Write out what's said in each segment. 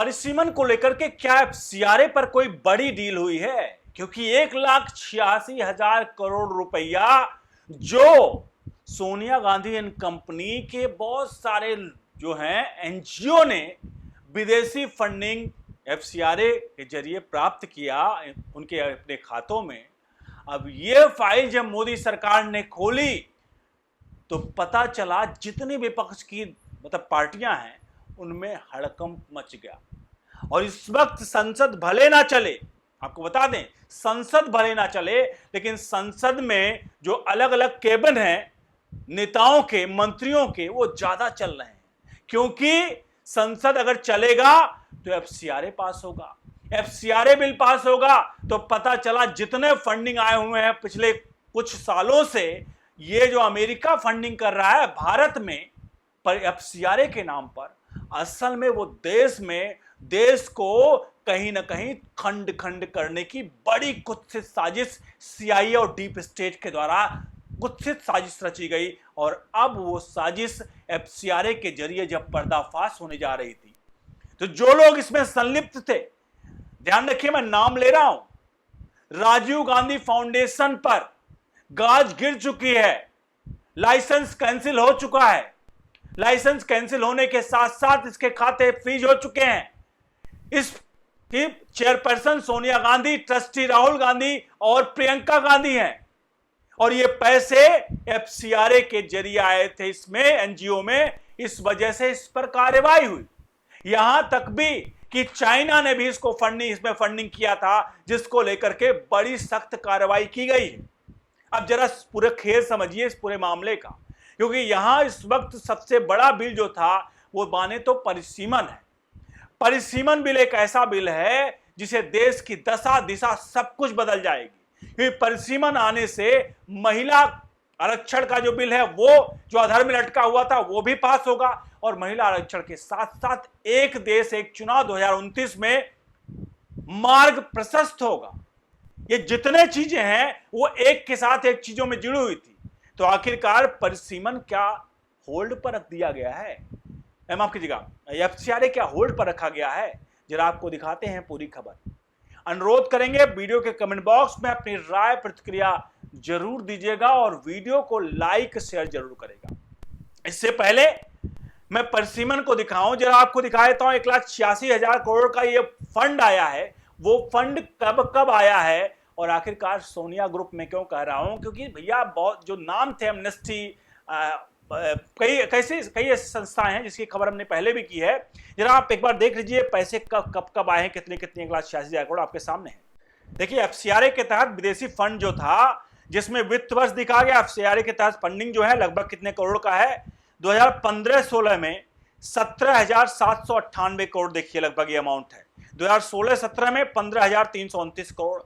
परिसीमन को लेकर के क्या एफसीआरए पर कोई बड़ी डील हुई है? क्योंकि 1,86,000 करोड़ रुपया जो सोनिया गांधी एंड कंपनी के बहुत सारे जो हैं एनजीओ ने विदेशी फंडिंग एफसीआरए के जरिए प्राप्त किया उनके अपने खातों में, अब ये फाइल जब मोदी सरकार ने खोली तो पता चला जितनी विपक्ष की मतलब पार्टियां हैं उनमें हड़कंप मच गया। और इस वक्त संसद भले ना चले, आपको बता दें संसद भले ना चले, लेकिन संसद में जो अलग अलग केबिन हैं नेताओं के, मंत्रियों के, वो ज्यादा चल रहे हैं। क्योंकि संसद अगर चलेगा तो एफसीआरए पास होगा, एफसीआरए बिल पास होगा तो पता चला जितने फंडिंग आए हुए हैं पिछले कुछ सालों से, ये जो अमेरिका फंडिंग कर रहा है भारत में पर एफसीआरए के नाम पर, असल में वो देश को कहीं ना कहीं खंड खंड करने की बड़ी कुत्सित साजिश सीआईए और डीप स्टेट के द्वारा कुत्सित साजिश रची गई। और अब वो साजिश एफसीआरए के जरिए जब पर्दाफाश होने जा रही थी तो जो लोग इसमें संलिप्त थे, ध्यान रखिए मैं नाम ले रहा हूं, राजीव गांधी फाउंडेशन पर गाज गिर चुकी है, लाइसेंस कैंसिल हो चुका है, लाइसेंस कैंसिल होने के साथ साथ इसके खाते फ्रीज हो चुके हैं। इसकी चेयरपर्सन सोनिया गांधी, ट्रस्टी राहुल गांधी और प्रियंका गांधी हैं। और ये पैसे एफसीआरए के जरिए आए थे इसमें एनजीओ में, इस वजह से इस पर कार्रवाई हुई। यहां तक भी कि चाइना ने भी इसमें फंडिंग किया था, जिसको लेकर के बड़ी सख्त कार्रवाई की गई है। अब जरा पूरे खेल समझिए इस पूरे मामले का, क्योंकि यहां इस वक्त सबसे बड़ा बिल जो था वो माने तो परिसीमन है। परिसीमन बिल एक ऐसा बिल है जिसे देश की दशा दिशा सब कुछ बदल जाएगी। क्योंकि परिसीमन आने से महिला आरक्षण का जो बिल है वो जो अधर में लटका हुआ था वो भी पास होगा, और महिला आरक्षण के साथ साथ एक देश एक चुनाव 2029 में मार्ग प्रशस्त होगा। ये जितने चीजें हैं वो एक के साथ एक चीजों में जुड़ी हुई थी। तो आखिरकार परिसीमन क्या होल्ड पर रख दिया गया है, माफ कीजिएगा एफसीआरए क्या होल्ड पर रखा गया है, जरा आपको दिखाते हैं पूरी खबर। अनुरोध करेंगे वीडियो के कमेंट बॉक्स में अपनी राय प्रतिक्रिया जरूर दीजिएगा और वीडियो को लाइक शेयर जरूर करेगा। इससे पहले मैं परिसीमन को दिखाऊं, जरा आपको दिखा देता हूं। 1,86,000 करोड़ का ये फंड आया है, वो फंड कब कब आया है और आखिरकार सोनिया ग्रुप में क्यों कह रहा हूं, क्योंकि भैया बहुत जो नाम थे एमनेस्टी, कई ऐसी संस्थाएं हैं जिसकी खबर हमने पहले भी की है। जरा आप एक बार देख लीजिए पैसे कब आए हैं, कितने 1,86,000 करोड़ आपके सामने है। देखिए एफसीआरए के तहत विदेशी फंड जो था, जिसमें वित्त वर्ष दिखा गया, एफसीआरए के तहत फंडिंग जो है लगभग कितने करोड़ का है, 2015-16 में 17,798 करोड़, देखिए लगभग ये अमाउंट है। 2016-17 में 15,329 करोड़,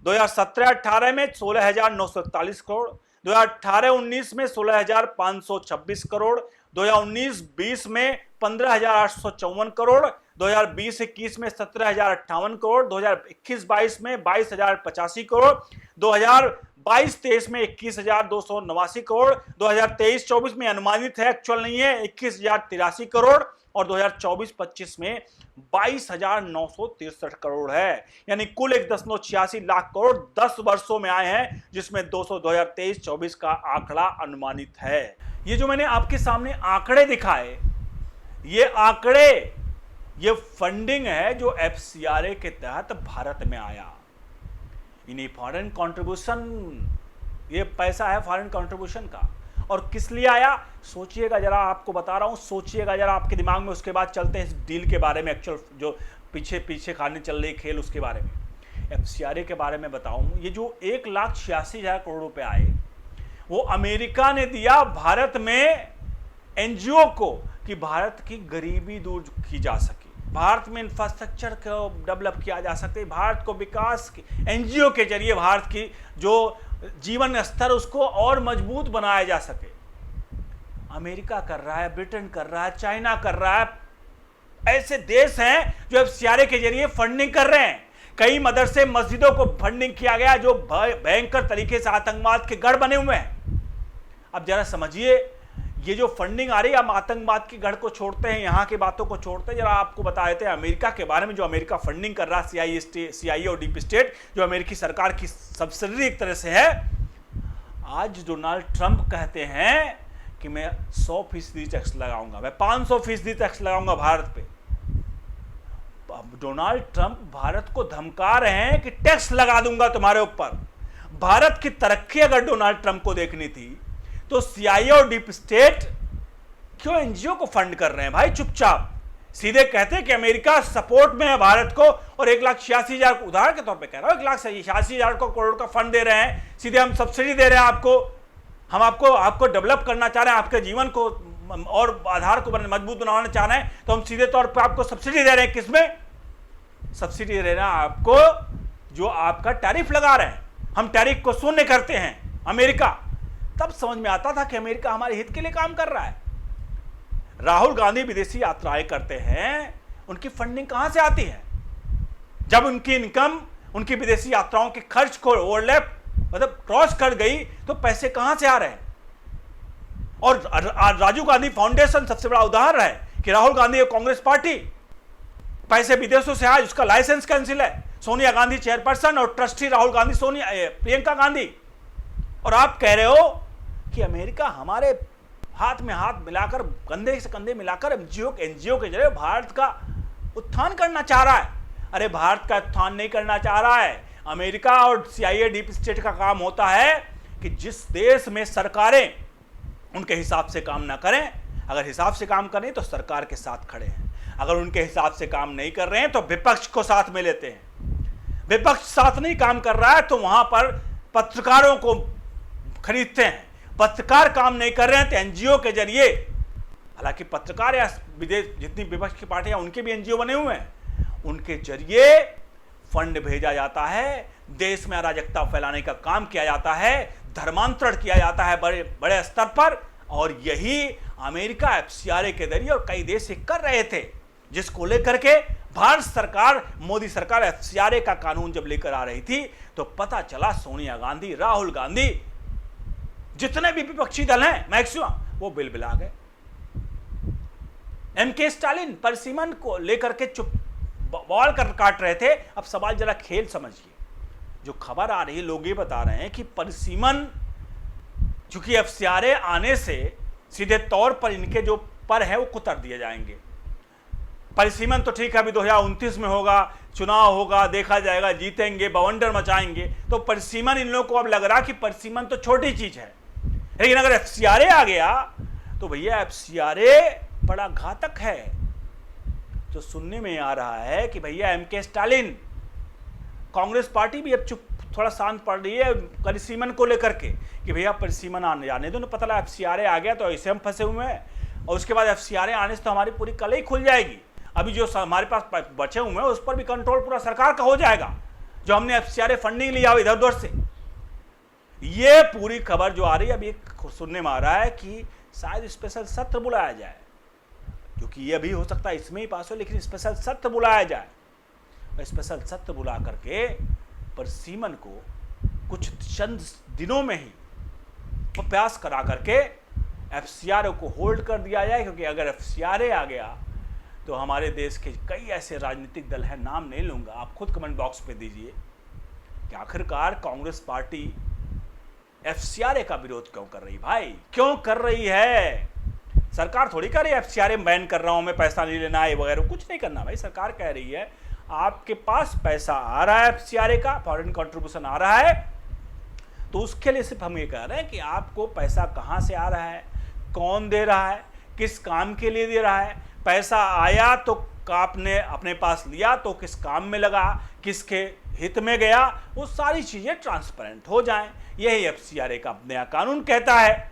2017-18 में 16,941 करोड़, 2018-19 में 16,526 करोड़, 2019-20 में 15,854 करोड़, 2020-21 में 17,058 करोड़, 2021-22 में 22,085 करोड़, 2022-23 में 21,289 करोड़, 2023-24 में अनुमानित है, एक्चुअल नहीं है, 21,083 करोड़, और 2024-25 में 22,963 करोड़ है। यानी कुल 1.86 लाख करोड़ 10 वर्षों में आए हैं, जिसमें 2023-24 का आंकड़ा अनुमानित है। ये जो मैंने आपके सामने आंकड़े दिखाए, ये आंकड़े, ये फंडिंग है जो एफसीआरए के तहत भारत में आया। इन्हीं फॉरेन कंट्रीब्यूशन, ये पैसा है फॉरेन कंट्रीब्यूशन का। और किस लिए आया सोचिएगा जरा, आपको बता रहा हूं, सोचिएगा जरा आपके दिमाग में। उसके बाद चलते हैं इस डील के बारे में, एक्चुअल जो पीछे खाने चल रही खेल उसके बारे में, एफसीआरए के बारे में बताऊं। ये जो 1,86,000 करोड़ रुपए आए वो अमेरिका ने दिया भारत में एनजीओ को, कि भारत की गरीबी दूर की जा सके, भारत में इंफ्रास्ट्रक्चर को डेवलप किया जा सके, भारत को विकास एनजीओ के जरिए भारत की जो जीवन स्तर उसको और मजबूत बनाया जा सके। अमेरिका कर रहा है, ब्रिटेन कर रहा है, चाइना कर रहा है, ऐसे देश हैं जो एफसीआरए के जरिए फंडिंग कर रहे हैं। कई मदरसे मस्जिदों को फंडिंग किया गया जो भयंकर तरीके से आतंकवाद के गढ़ बने हुए हैं। अब जरा समझिए, ये जो फंडिंग आ रही है, हम आतंकवाद की गढ़ को छोड़ते हैं, यहां की बातों को छोड़ते हैं, जरा आपको बता देते हैं अमेरिका के बारे में। जो अमेरिका फंडिंग कर रहा है, CIA और डीप स्टेट, जो अमेरिकी सरकार की सब्सिडी एक तरह से है। आज डोनाल्ड ट्रंप कहते हैं कि मैं 100% टैक्स लगाऊंगा, मैं 500% टैक्स लगाऊंगा भारत पे। डोनाल्ड ट्रंप भारत को धमका रहे हैं कि टैक्स लगा दूंगा तुम्हारे ऊपर। भारत की तरक्की अगर डोनाल्ड ट्रंप को देखनी थी तो CIA और डीप स्टेट क्यों NGO को फंड कर रहे हैं भाई? चुपचाप सीधे कहते हैं कि अमेरिका सपोर्ट में है भारत को, और 1,86,000, उदाहरण के तौर पे कह रहा हूं, 1,86,000 करोड़ का फंड दे रहे हैं, सीधे हम सब्सिडी दे रहे हैं आपको, हम आपको डेवलप करना चाह रहे हैं, आपके जीवन को और आधार को मजबूत बनाना चाह रहे हैं, तो हम सीधे तौर पे आपको सब्सिडी दे रहे हैं। किसमें सब्सिडी दे रहे हैं? आपको जो आपका टैरिफ लगा रहे हैं, हम टैरिफ को शून्य करते हैं अमेरिका। तब समझ में आता था कि अमेरिका हमारे हित के लिए काम कर रहा है। राहुल गांधी विदेशी यात्राएं करते हैं, उनकी फंडिंग कहां से आती है? जब उनकी इनकम उनकी विदेशी यात्राओं के खर्च को ओवरलैप मतलब क्रॉस कर गई तो पैसे कहां से आ रहे हैं? और राजीव गांधी फाउंडेशन सबसे बड़ा उदाहरण है कि राहुल गांधी और कांग्रेस पार्टी पैसे विदेशों से आए, उसका लाइसेंस कैंसिल है। सोनिया गांधी चेयरपर्सन और ट्रस्टी राहुल गांधी, प्रियंका गांधी। और आप कह रहे हो कि अमेरिका हमारे हाथ में हाथ मिलाकर, कंधे से कंधे मिलाकर NGO के जरिए भारत का उत्थान करना चाह रहा है। अरे भारत का उत्थान नहीं करना चाह रहा है। अमेरिका और CIA डीप स्टेट का काम होता है कि जिस देश में सरकारें उनके हिसाब से काम ना करें, अगर हिसाब से काम करें तो सरकार के साथ खड़े हैं, अगर उनके हिसाब से काम नहीं कर रहे हैं तो विपक्ष को साथ में लेते हैं। विपक्ष साथ नहीं काम कर रहा है तो वहां पर पत्रकारों को खरीदते हैं। पत्रकार काम नहीं कर रहे हैं तो NGO के जरिए, हालांकि पत्रकार या विदेश जितनी विपक्ष की पार्टियां उनके भी NGO बने हुए हैं, उनके जरिए फंड भेजा जाता है, देश में अराजकता फैलाने का काम किया जाता है, धर्मांतरण किया जाता है बड़े बड़े स्तर पर। और यही अमेरिका FCRA के जरिए और कई देश कर रहे थे, जिसको लेकर के भारत सरकार, मोदी सरकार FCRA का कानून जब लेकर आ रही थी तो पता चला सोनिया गांधी, राहुल गांधी, जितने भी विपक्षी दल हैं मैक्सिमम, वो बिलबिला गए। MK स्टालिन परसीमन को लेकर के चुप बॉल कर काट रहे थे। अब सवाल जरा खेल समझिए। जो खबर आ रही है, लोग ये बता रहे हैं कि परसीमन, चूंकि FCRA आने से सीधे तौर पर इनके जो पर है वो कुतर दिए जाएंगे। परसीमन तो ठीक है, अभी 2029 में होगा, चुनाव होगा, देखा जाएगा, जीतेंगे, बवंडर मचाएंगे। तो परसीमन, इन लोगों को अब लग रहा कि परसीमन तो छोटी चीज है, लेकिन अगर FCRA आ गया तो भैया FCRA बड़ा घातक है। तो सुनने में आ रहा है कि भैया MK स्टालिन, कांग्रेस पार्टी भी अब चुप, थोड़ा शांत पड़ रही है परसीमन को लेकर के कि भैया परसीमन आने दो ना, पता लगा FCRA आ गया तो ऐसे हम फंसे हुए हैं, और उसके बाद FCRA आने से तो हमारी पूरी कल ही खुल जाएगी। अभी जो हमारे पास बचे हुए हैं उस पर भी कंट्रोल पूरा सरकार का हो जाएगा, जो हमने FCRA फंडिंग लिया इधर उधर से। ये पूरी खबर जो आ रही है अभी सुनने में आ रहा है कि शायद स्पेशल सत्र बुलाया जाए, क्योंकि ये भी हो सकता है इसमें ही पास हो, लेकिन स्पेशल सत्र बुलाया जाए। और स्पेशल सत्र बुला करके परसीमन को कुछ चंद दिनों में ही प्रयास करा करके FCRA को होल्ड कर दिया जाए, क्योंकि अगर FCRA आ गया तो हमारे देश के कई ऐसे राजनीतिक दल हैं, नाम नहीं लूंगा, आप खुद कमेंट बॉक्स पे दीजिए कि आखिरकार कांग्रेस पार्टी FCRA का विरोध क्यों कर रही? भाई क्यों कर रही है? सरकार थोड़ी कह रही है FCRA बैन कर रहा हूं मैं, पैसा नहीं लेना है वगैरह, कुछ नहीं करना भाई। सरकार कह रही है आपके पास पैसा आ रहा है FCRA का, फॉरेन कंट्रीब्यूशन आ रहा है, तो उसके लिए सिर्फ हम ये कह रहे हैं कि आपको पैसा कहां से आ रहा है, कौन दे रहा है, किस काम के लिए दे रहा है, पैसा आया तो आपने अपने पास लिया तो किस काम में लगा, किसके हित में गया, वो सारी चीजें ट्रांसपेरेंट हो जाएं। यही FCRA का नया कानून कहता है।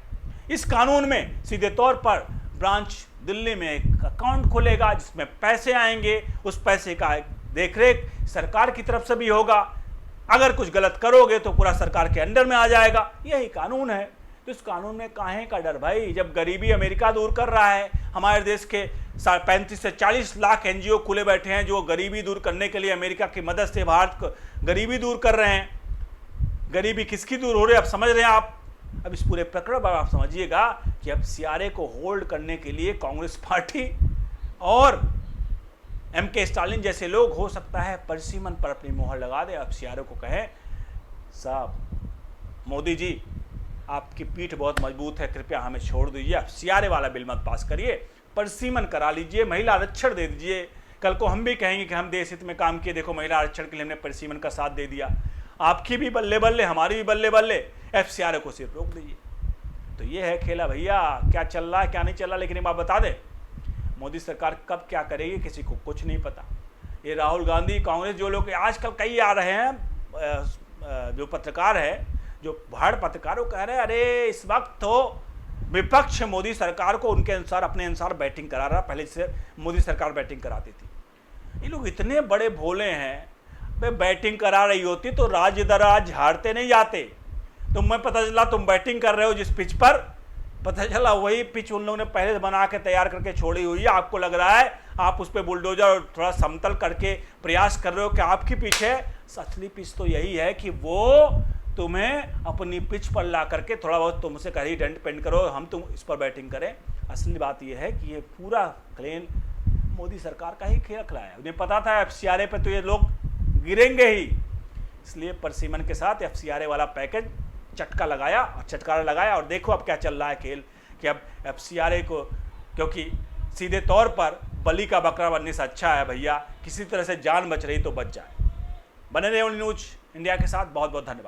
इस कानून में सीधे तौर पर ब्रांच दिल्ली में एक अकाउंट खुलेगा जिसमें पैसे आएंगे, उस पैसे का देखरेख सरकार की तरफ से भी होगा। अगर कुछ गलत करोगे तो पूरा सरकार के अंडर में आ जाएगा। यही कानून है। तो इस कानून में काहे का डर भाई? जब गरीबी अमेरिका दूर कर रहा है, हमारे देश के 35 से 40 लाख NGO खुले बैठे हैं जो गरीबी दूर करने के लिए अमेरिका की मदद से भारत को गरीबी दूर कर रहे हैं। गरीबी किसकी दूर हो रही है अब समझ रहे हैं आप? अब इस पूरे प्रकरण पर आप समझिएगा कि अब सीआरए को होल्ड करने के लिए कांग्रेस पार्टी और एमके स्टालिन जैसे लोग हो सकता है परसिमन पर अपनी मोहर लगा दे। अब सीआरए को कहें, साहब मोदी जी आपकी पीठ बहुत मजबूत है, कृपया हमें छोड़ दीजिए, आप सीआरए वाला बिल मत पास करिए, परसिमन करा लीजिए, महिला आरक्षण दे दीजिए। कल को हम भी कहेंगे कि हम देश हित में काम किए, देखो महिला आरक्षण के लिए हमने परसिमन का साथ दे दिया। आपकी भी बल्ले बल्ले, हमारी भी बल्ले बल्ले, सीआरए को सिर्फ रोक दीजिए। तो ये है खेला भैया, क्या चल रहा है क्या नहीं चल रहा। लेकिन एक बात बता दें, मोदी सरकार कब क्या करेगी किसी को कुछ नहीं पता। ये राहुल गांधी, कांग्रेस, जो लोग आजकल कई आ रहे हैं, जो पत्रकार है, जो बाहर पत्रकारों कह रहे हैं अरे इस वक्त तो विपक्ष मोदी सरकार को उनके अनुसार, अपने अनुसार बैटिंग करा रहा, पहले से मोदी सरकार बैटिंग कराती थी। ये लोग इतने बड़े भोले हैं, वे बैटिंग करा रही होती तो राज दराज हारते नहीं जाते। तुम्हें पता चला तुम बैटिंग कर रहे हो जिस पिच पर, पता चला वही पिच उन लोगों ने पहले से बना के तैयार करके छोड़ी हुई है। आपको लग रहा है आप उस पर बुलडोजर थोड़ा समतल करके प्रयास कर रहे हो कि आपकी पिच है। असली पिच तो यही है कि वो तुम्हें अपनी पिच पर ला करके थोड़ा बहुत तुमसे कहीं डिपेंड करो, हम तुम इस पर बैटिंग करें। असली बात यह है कि ये पूरा क्लेम मोदी सरकार का ही खेल रहा है। उन्हें पता था एफसीआरए पे तो ये लोग गिरेंगे ही, इसलिए परसिमन के साथ एफसीआरए वाला पैकेज चटकारा लगाया और देखो अब क्या चल रहा है खेल कि अब एफसीआरए को, क्योंकि सीधे तौर पर बलि का बकरा बनने से अच्छा है भैया किसी तरह से जान बच रही तो बच जाए। बने रहे न्यूज इंडिया के साथ। बहुत बहुत धन्यवाद।